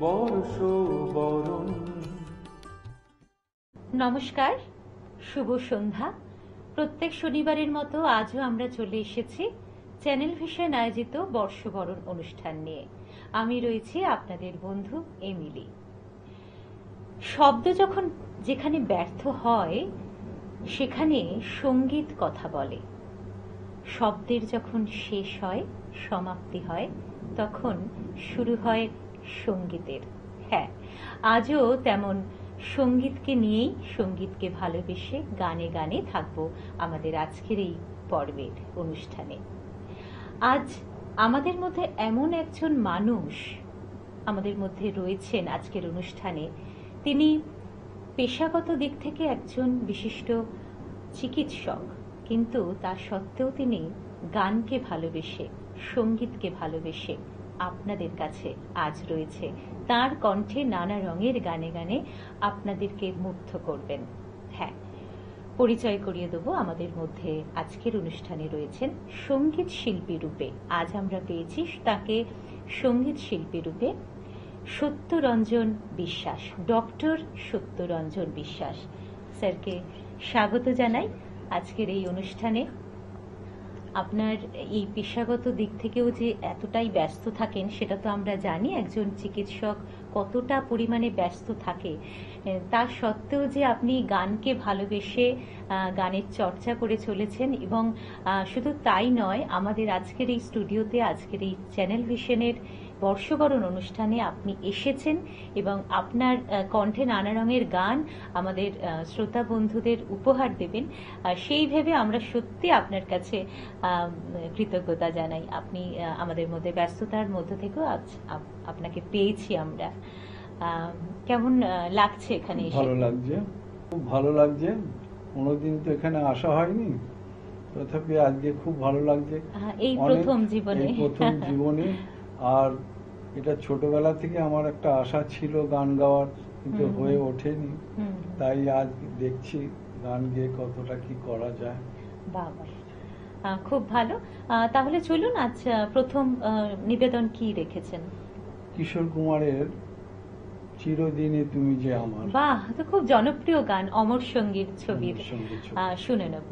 বর্ষবরণ। নমস্কার, শুভ সন্ধ্যা। প্রত্যেক শনিবারের মতো আজও আমরা চলে এসেছি চ্যানেল ভিশন আয়োজিত বর্ষবরণ অনুষ্ঠান নিয়ে। আমি রয়েছি আপনাদের বন্ধু এমিলি। শব্দ যখন যেখানে ব্যর্থ হয় সেখানে সঙ্গীত কথা বলে। শব্দের যখন শেষ হয়, সমাপ্তি হয়, তখন শুরু হয় সঙ্গীতের। হ্যাঁ, আজও তেমন সঙ্গীতকে নিয়েই, সঙ্গীতকে ভালোবেসে গানে গানে থাকবো আমাদের আজকের এই পর্বের অনুষ্ঠানে। আজ আমাদের মধ্যে এমন একজন মানুষ আমাদের মধ্যে রয়েছেন আজকের অনুষ্ঠানে। তিনি পেশাগত দিক থেকে একজন বিশিষ্ট চিকিৎসক, কিন্তু তা সত্ত্বেও তিনি গানকে ভালোবেসে, সঙ্গীতকে ভালোবেসে আপনাদের কাছে আজ রয়েছে। তার কণ্ঠে নানা রঙের গানে গানে আপনাদেরকে মুগ্ধ করবেন। হ্যাঁ, পরিচয় করিয়ে দেবো, আমাদের মধ্যে আজকের অনুষ্ঠানে রয়েছেন সঙ্গীত শিল্পী রূপে। আজ আমরা পেয়েছি তাকে সঙ্গীত শিল্পী রূপে সত্যরঞ্জন বিশ্বাস, ডক্টর সত্যরঞ্জন বিশ্বাস। স্যারকে স্বাগত জানাই আজকের এই অনুষ্ঠানে। আপনার এই পেশাগত দিক থেকেও যে এতটাই ব্যস্ত থাকেন সেটা তো আমরা জানি, একজন চিকিৎসক কতটা পরিমাণে ব্যস্ত থাকে। তার সত্ত্বেও যে আপনি গানকে ভালোবেসে গানের চর্চা করে চলেছেন, এবং শুধু তাই নয়, আমাদের আজকের এই স্টুডিওতে, আজকের এই চ্যানেল ভিশনের বর্ষবরণ অনুষ্ঠানে আপনি এসেছেন এবং আপনার কণ্ঠে নানা রঙের গান আমাদের শ্রোতা বন্ধুদের উপহার দেবেন, সেই ভেবে আমরা সত্যি আপনার কাছে কৃতজ্ঞতা জানাই। আপনি আমাদের মধ্যে ব্যস্ততার মধ্যে থেকেও আজ আপনাকে পেয়েছি আমরা। কেমন লাগছে এখানে এসে? ভালো লাগছে, খুব ভালো লাগছে। কোনোদিন তো এখানে আসা হয়নি, তথাপি আজকে খুব ভালো লাগছে। এই প্রথম জীবনে, প্রথম জীবনে। আর এটা ছোটবেলা থেকে আমার একটা আশা ছিল গান গাওয়ার, কিন্তু হয়ে ওঠেনি। তাই আজ দেখছি গান গেয়ে কতটা কি করা যায়। বাবা, খুব ভালো। তাহলে চলুন, আজ প্রথম নিবেদন কি রেখেছেন? কিশোর কুমারের চিরদিনে তুমি যে আমার। বাহ, তো খুব জনপ্রিয় গান, অমর সঙ্গীত ছবির। শুনে নেব।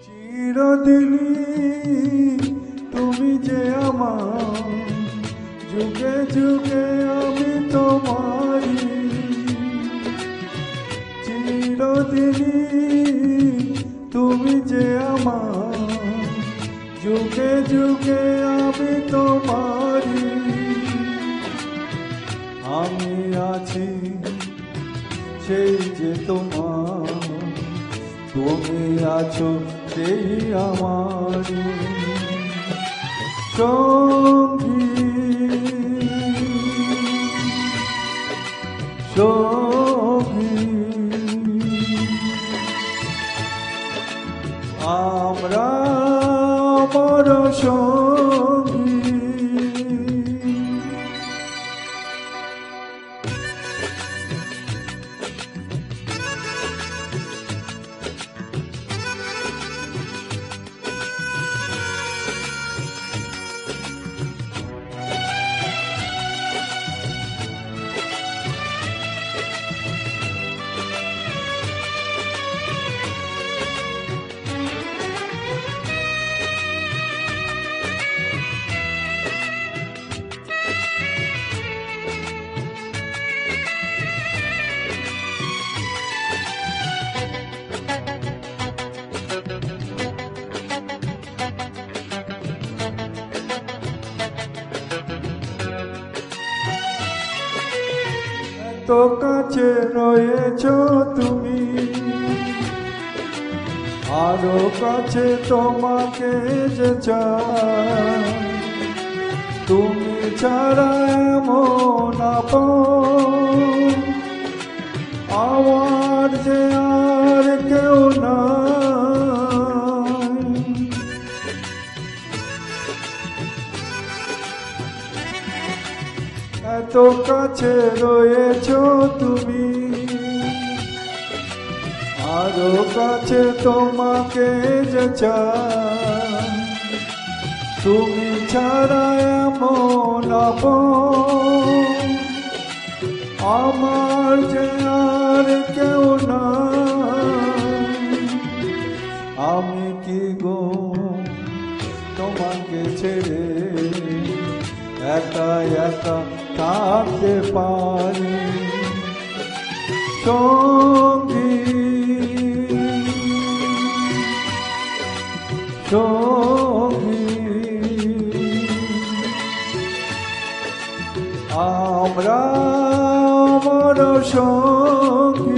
চিরদিনই তুমি যে আমার, যুগে যুগে আমি তোমারি। চিরদিনই তুমি যে আমার, যুগে যুগে আমি তোমারি। আমি আছি সেই যে তোমার, তুমি আছো সেই আমারি সঙ্গী। সঙ্গী আমরা আমার সঙ্গী। তো কাছে রয়েছ তুমি, আরো কাছে তোমাকে যে চাই। তুমি ছাড়া এমন আপন আমার যে আর কেউ নাই। এত কাছে রয়েছো তুমি, আরো কাছে তোমাকে যে চাই, তুমি ছাড়া এমন আপন আমার যে আর কেউ নাই। আমি কি গো তোমাকে ছেড়ে একা একা থাকতে পারি, সঙ্গী সঙ্গী আমরা আমার সঙ্গী।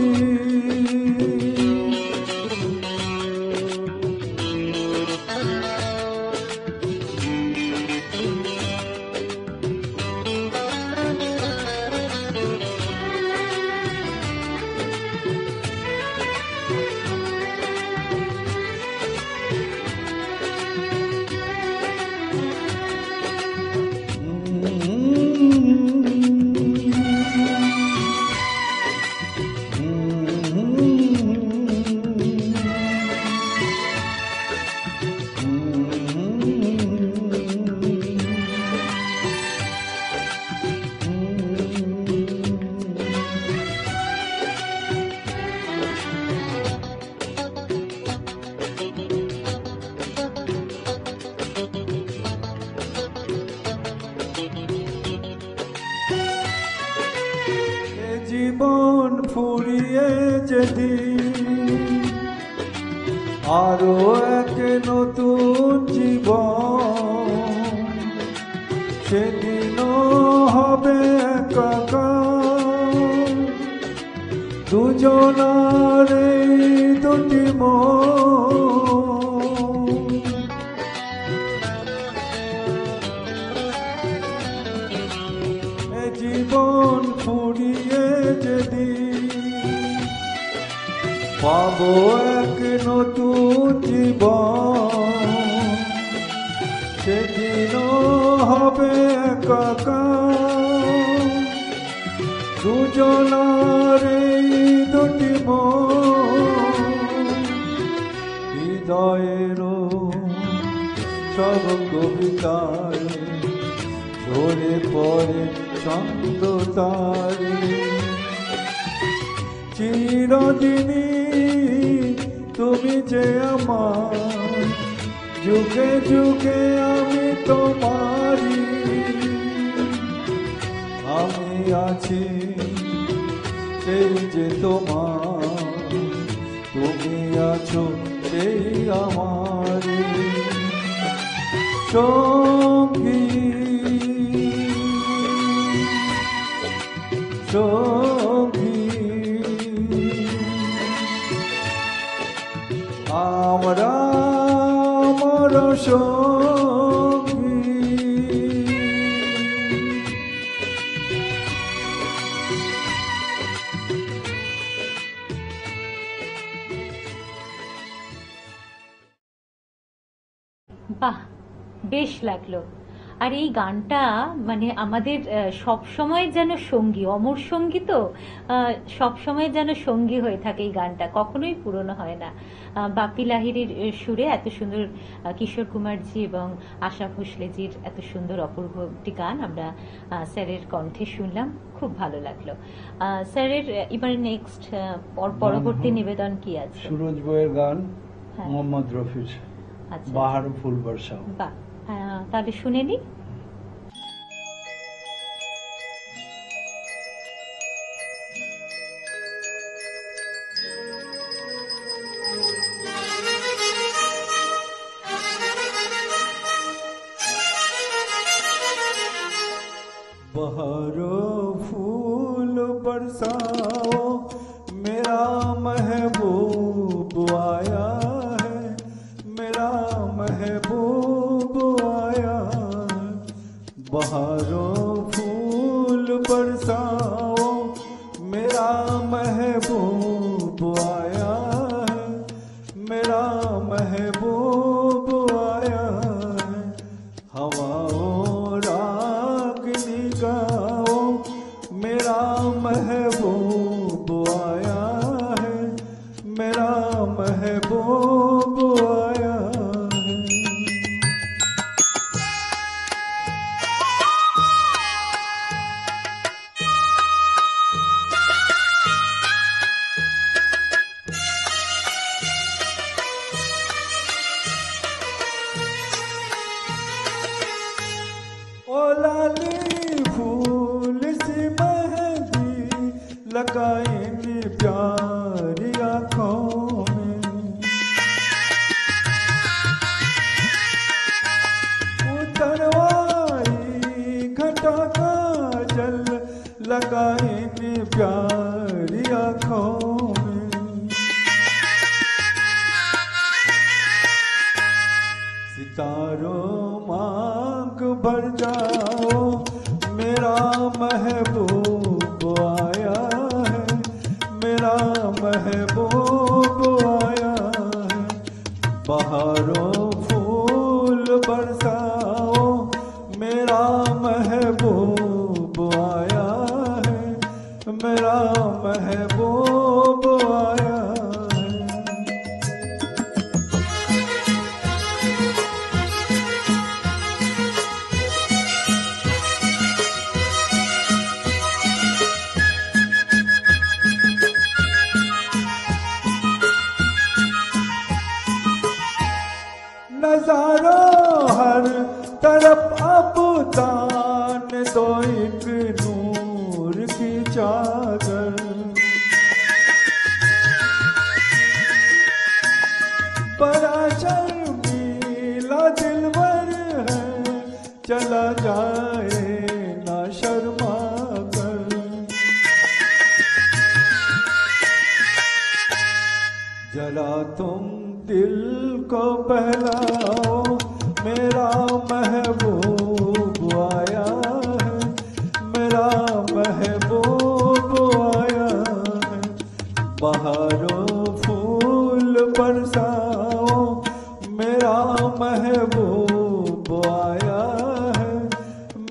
জীবন ফুরিয়ে যেদিন আরো এক নতুন জীবন, সেদিনও হবে একাকার দুজনার এই দুটি মন। এ জীবন ফুরিয়ে যেদিন পাবো এক নতুন জীবন, সেদিনও হবে একাকার দুজনার এই দুটি মন। হৃদয়েরও সব কবিতায় ঝরে পড়ে ছন্দ তারে, চিরদিনই তুমি যে আমার, যুগে যুগে আমি তোমারি। আমি আছি সেই যে তোমার, তুমি আছো সেই আমারি সঙ্গী সঙ্গী। আমরা আমার সঙ্গী। বাহ, বেশ লাগলো। আর এই গানটা মানে আমাদের সব সময় যেন সঙ্গী, অমর সঙ্গী তো, সব সময় যেন সঙ্গী হয়ে থাকে এই গানটা, কখনোই পুরনো হয় না। বাপ্পি লাহিড়ীর সুরে এত সুন্দর, কিশোর কুমারজি এবং আশা ভোসলেজির এত সুন্দর অপূর্ব একটি গান আমরা স্যারের কণ্ঠে শুনলাম, খুব ভালো লাগলো। স্যারের এবার নেক্সট পরবর্তী নিবেদন কি আছে? সুরজ বইয়ের গান, হ্যাঁ। মোহাম্মদ রফির আচ্ছা, বাহার ফুল বর্ষাও। বাহ, তাহলে শুনে নি। बहारो फूल बरसाओ, मेरा महबूब आया है, मेरा महबूब आया है। बहारो फूल बरसाओ, मेरा महबूब आया है, मेरा महबूब आया है। हवाओं रागनी गाओ, ओ लाली फूल सी मेहंदी लगाएंगे प्यारी आँखों में, उतरवाई घटा का जल लगाएंगे प्यारी आँखों में। सितारों मांग भर जाओ मेरा महबूब आया है, मेरा महबूब आया है। बहारों फूल बरसाओ मेरा महबूब आया है, मेरा महबूब आया है। नजारों हर तरफ अब तान दो एक नूर की चादर, बड़ा शर्मीला दिलबर है चला जाए ना शर्मा कर। जरा तुम दिल को बहलाओ मेरा महबूब आया है, मेरा महबूब आया है। बहारों फूल बरसाओ मेरा महबूब आया है,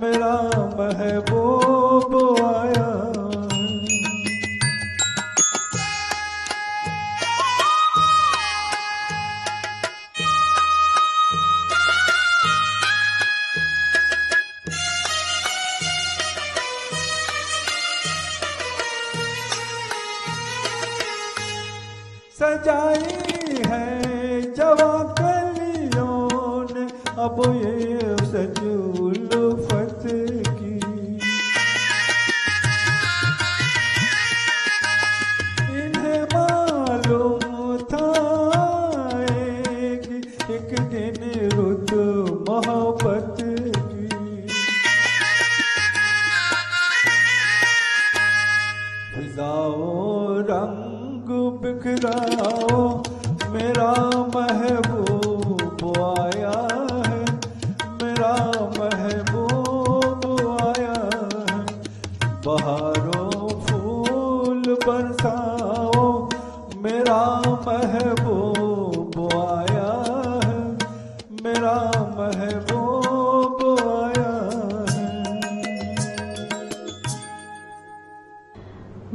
मेरा महबूब आया है। सजाई है जवा कलियों ने अब ये सजुल्फत की, इन्हें मालूम था एक दिन रुत मोहब्बत की। फिजाओ रंग बिखराओ मेरा महबूब आया है, मेरा महबूब आया है। बहारों फूल बरसाओ मेरा महबूब आया है, मेरा महबूब आया है।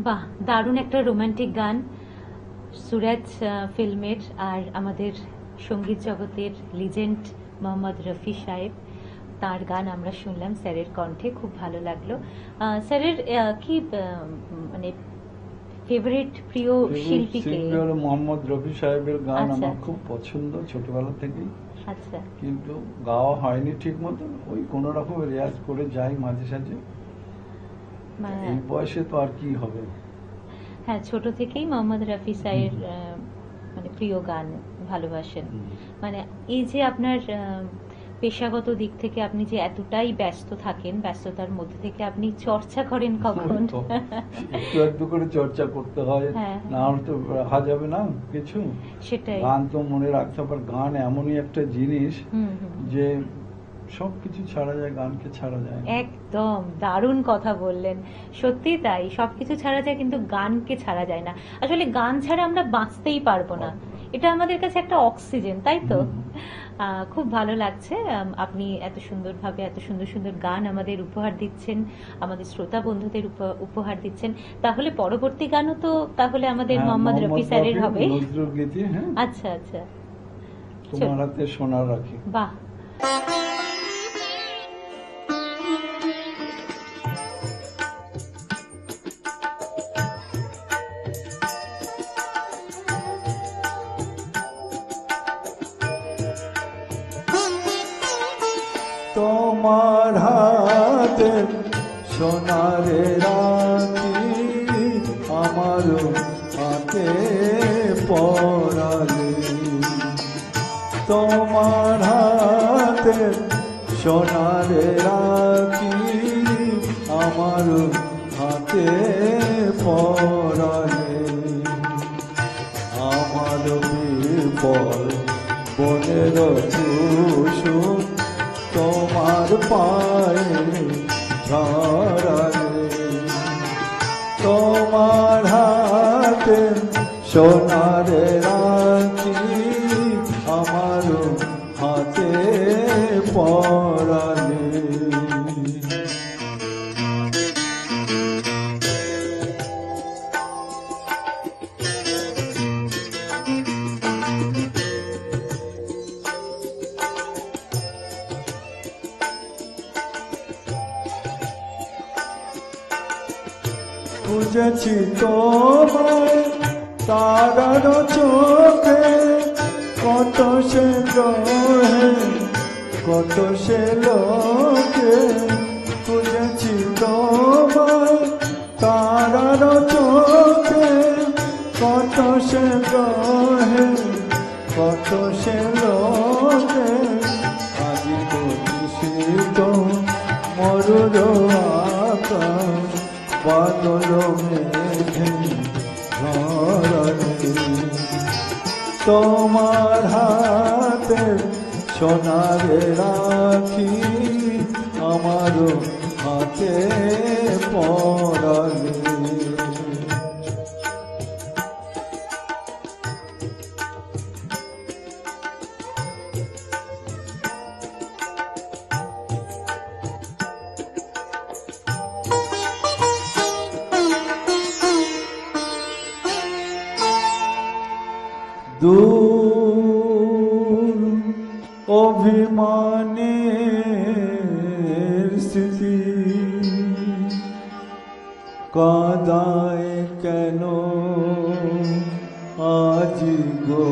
বাহ, দারুণ একটা রোমান্টিক গান সুরাজ ফিল্মের, আর আমাদের সঙ্গীত জগতের লিজেন্ড মোহাম্মদ রফি সাহেব, তার গান আমরা শুনলাম স্যারের কণ্ঠে, খুব ভালো লাগলো। স্যারের কি মানে ফেভারিট প্রিয় শিল্পীকে? মোহাম্মদ রফি সাহেবের গান আচ্ছা। আমার খুব পছন্দ ছোটবেলা থেকেই, আচ্ছা, কিন্তু গাওয়া হয়নি ঠিক মতো, ওই কোনো রকম রেয়াজ করে যাই মাঝে সাঝে। এই বয়সে তো আর কি হবে। হ্যাঁ, ছোট থেকেই মোহাম্মদ রফি সাহেবের মানে প্রিয় গান ভালোবাসেন। মানে এই যে আপনার পেশাগত দিক থেকে আপনি যে এতটাই ব্যস্ত থাকেন, ব্যস্ততার মধ্যে থেকে আপনি চর্চা করেন কখন? একটু একটু করে চর্চা করতে হয়, না হলে তো রাখা যাবে না কিছু। সেটাই, গান তো মনে রাখতে হবে। গান এমনই একটা জিনিস যে সবকিছু ছাড়া যায়, গানকে ছাড়া যায়। একদম দারুণ কথা বললেন, সত্যি তাই, সবকিছু ছাড়া যায় কিন্তু গানকে ছাড়া যায় না। আসলে গান ছাড়া আমরা বাঁচতেই পারবো না, এটা আমাদের কাছে একটা অক্সিজেন, তাই তো? খুব ভালো লাগছে আপনি এত সুন্দরভাবে এত সুন্দর সুন্দর গান আমাদের উপহার দিচ্ছেন, আমাদের শ্রোতা বন্ধুদের উপহার দিচ্ছেন। তাহলে পরবর্তী গানও তো তাহলে আমাদের মোহাম্মদ রফি স্যারের হবে? নজরুল গীতি। হ্যাঁ, আচ্ছা আচ্ছা, তোমার হাতে সোনা রাখি। বাহ, তোমার হাতে সোনারে রাখি আমার হাতে পরালে তোমার হাতে সোনারে রাখি আমার হাতে পরালে আমার বিপদ বনের কুসুম তোমার পায়ে ঝরালে তোমার হাতে সোনারে রাখি আমার হাতে পরালে বুঝেছি তোমায় তারার চোখে কত সে গ্রহে কত সে লোকে বুঝেছি তোমায় তারার চোখে কত সে গ্রহে কত সে লোকে আজি বলিসিত মরুর আকাশ বাদল মেঘে ঝরালে তোমার হাতে সোনারে রাখি আমার হাতে পরালে দূর অভিমানের স্মৃতি কাদায় কেন আজি গো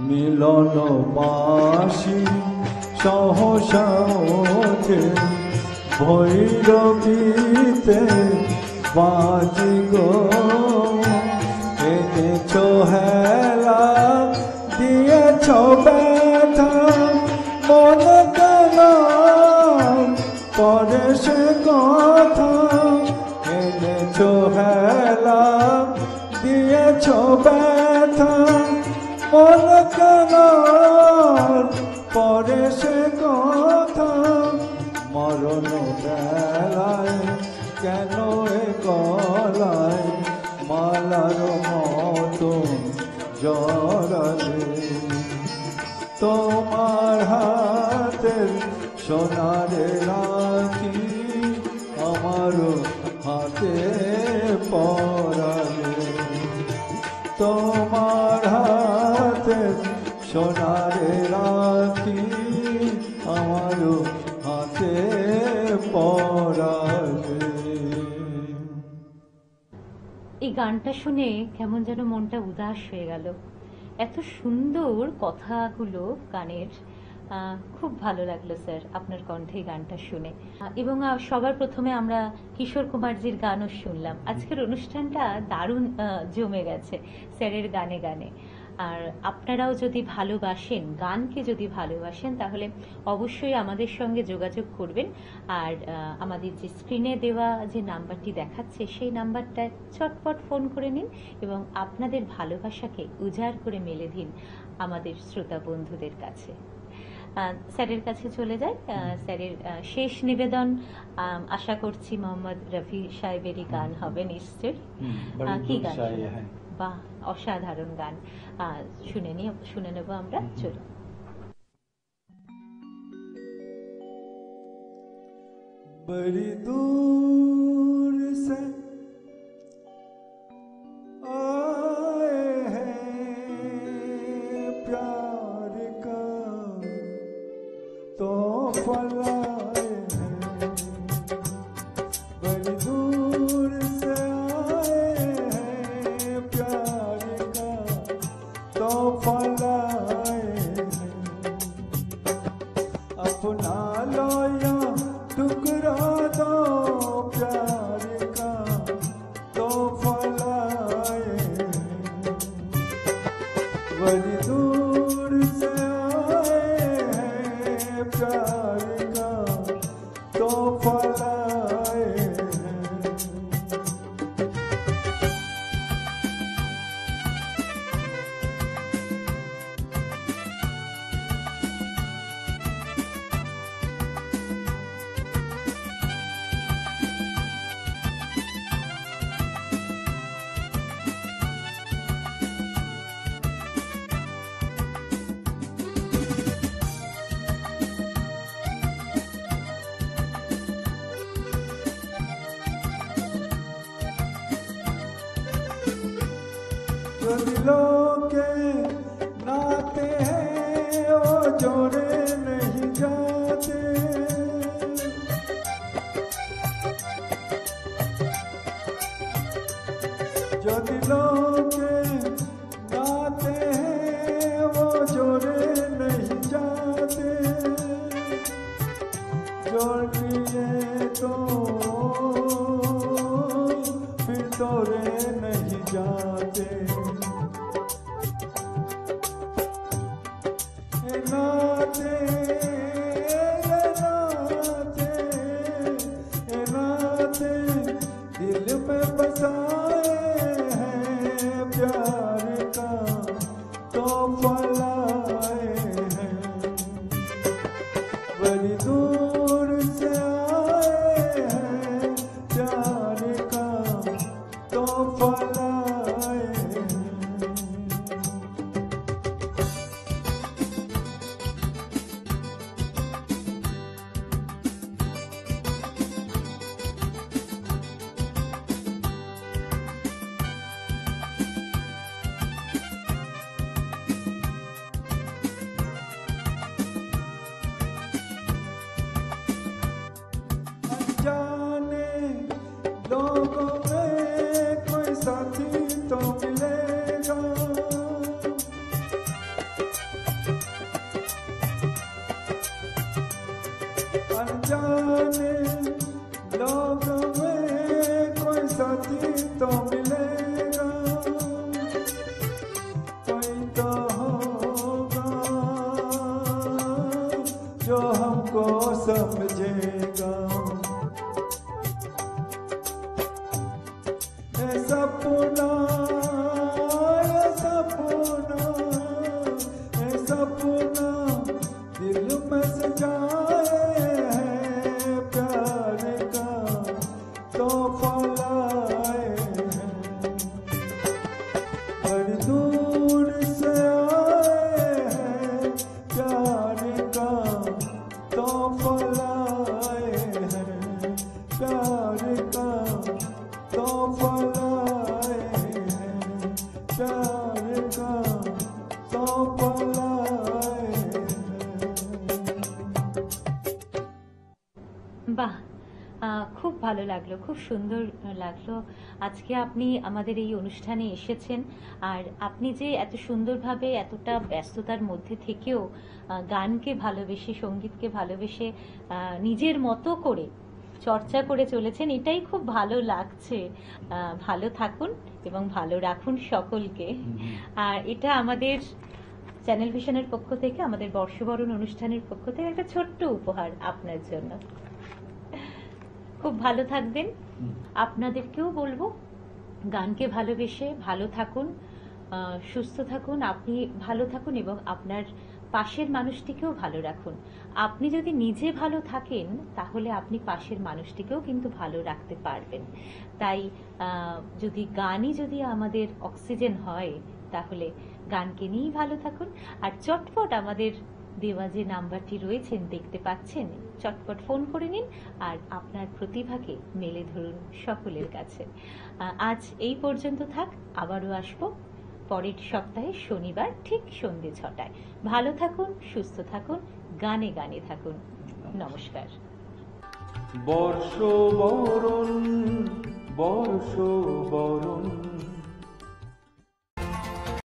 মিলন বাসি সহসা ওঠে ভৈরবীতে বাজি গো এনেছো হেলা দিয়েছো ব্যথা মন কেন পরে সে কথা এনেছো হেলা দিয়েছো ব্যথা মন কেন পরে সে কথা মরণ বেলায় কেন এ গলায় মালার মতো জড়ালে তোমার হাতের সোনারে রাখি আমার হাতে পরালে তোমার হাতের সোনারে রাখি আমার হাতে পরালে। এই গানটা শুনে কেমন যেন মনটা উদাস হয়ে গেল। এত সুন্দর কথাগুলো গানের, খুব ভালো লাগলো স্যার আপনার কণ্ঠে গানটা শুনে। এবং সবার প্রথমে আমরা কিশোর কুমারজির গানও শুনলাম। আজকের অনুষ্ঠানটা দারুণ জমে গেছে স্যারের গানে গানে। আর আপনারাও যদি ভালোবাসেন, গানকে যদি ভালোবাসেন, তাহলে অবশ্যই আমাদের সঙ্গে যোগাযোগ করবেন। আর আমাদের যে স্ক্রিনে দেওয়া যে নাম্বারটি দেখাচ্ছে সেই নাম্বারটায় চটপট ফোন করে নিন এবং আপনাদের ভালোবাসাকে উজাড় করে মেলে দিন আমাদের শ্রোতা বন্ধুদের কাছে। স্যারের কাছে চলে যাই। স্যারের শেষ নিবেদন আশা করছি মোহাম্মদ রফি সাহেবেরই গান হবে নিশ্চয়ই। কি গান? বাহ, অসাধারণ গান। শুনে নেব আমরা। চলো। बड़ी दूर से आए हैं प्यार का तो फलाए हैं, बड़ी दूर से आए हैं प्यार का तो फलाए हैं, अपना लो या टुकड़ा दो प्यार का तो फलाए बड़ी दूर से आए हैं प्यार का तो फलाए जो दिलों के नाते हैं वो जोड़े नहीं जाते जो दिलों के नाते हैं वो जोड़े नहीं जाते जोड़ लिए तो फिर तोड़े नहीं जाते नाते नाते दिल में बसाए हैं प्यार का तो फलाए हैं बड़ी दूर से आए हैं प्यार का तो फलाए हैं अनजाने लोगों में कोई साथी तो मिलेगा अनजाने लोगों में कोई साथी तो मिलेगा कोई तो होगा जो हमको समझेगा ये सपना दिल में सजाए हैं प्यार का तो फलाए हैं बड़ी दूर से आए हैं प्यार का तो फलाए हैं प्यार का तो फलाए हैं प्यार का तो फलाए हैं বাহ, খুব ভালো লাগলো, খুব সুন্দর লাগলো আজকে আপনি আমাদের এই অনুষ্ঠানে এসেছেন। আর আপনি যে এত সুন্দরভাবে এতটা ব্যস্ততার মধ্যে থেকেও গানকে ভালোবেসে, সঙ্গীতকে ভালোবেসে নিজের মতো করে চর্চা করে চলেছেন, এটাই খুব ভালো লাগছে। ভালো থাকুন এবং ভালো রাখুন সকলকে। আর এটা আমাদের চ্যানেল ভিশনের পক্ষ থেকে, আমাদের বর্ষবরণ অনুষ্ঠানের পক্ষ থেকে একটা ছোট্ট উপহার আপনার জন্য। খুব ভালো থাকবেন। আপনাদেরকেও বলবো গানকে ভালোবেসে ভালো থাকুন, সুস্থ থাকুন, আপনি ভালো থাকুন এবং আপনার পাশের মানুষটিকেও ভালো রাখুন। আপনি যদি নিজে ভালো থাকেন তাহলে আপনি পাশের মানুষটিকেও কিন্তু ভালো রাখতে পারবেন। তাই যদি গানই যদি আমাদের অক্সিজেন হয় তাহলে গানকে নিয়েই ভালো থাকুন। আর চটপট আমাদের দেওয়া যে নাম্বারটি রয়েছেন দেখতে পাচ্ছেন, চটপট ফোন করে নিন আর আপনার প্রতিভাকে মেলে ধরুন সকলের কাছে। আজ এই পর্যন্ত থাক, আবারও আসবো পরের সপ্তাহে শনিবার ঠিক সন্ধ্যে ৬টায়। ভালো থাকুন, সুস্থ থাকুন, গানে গানে থাকুন। নমস্কার। বর্ষবরণ বর্ষবরণ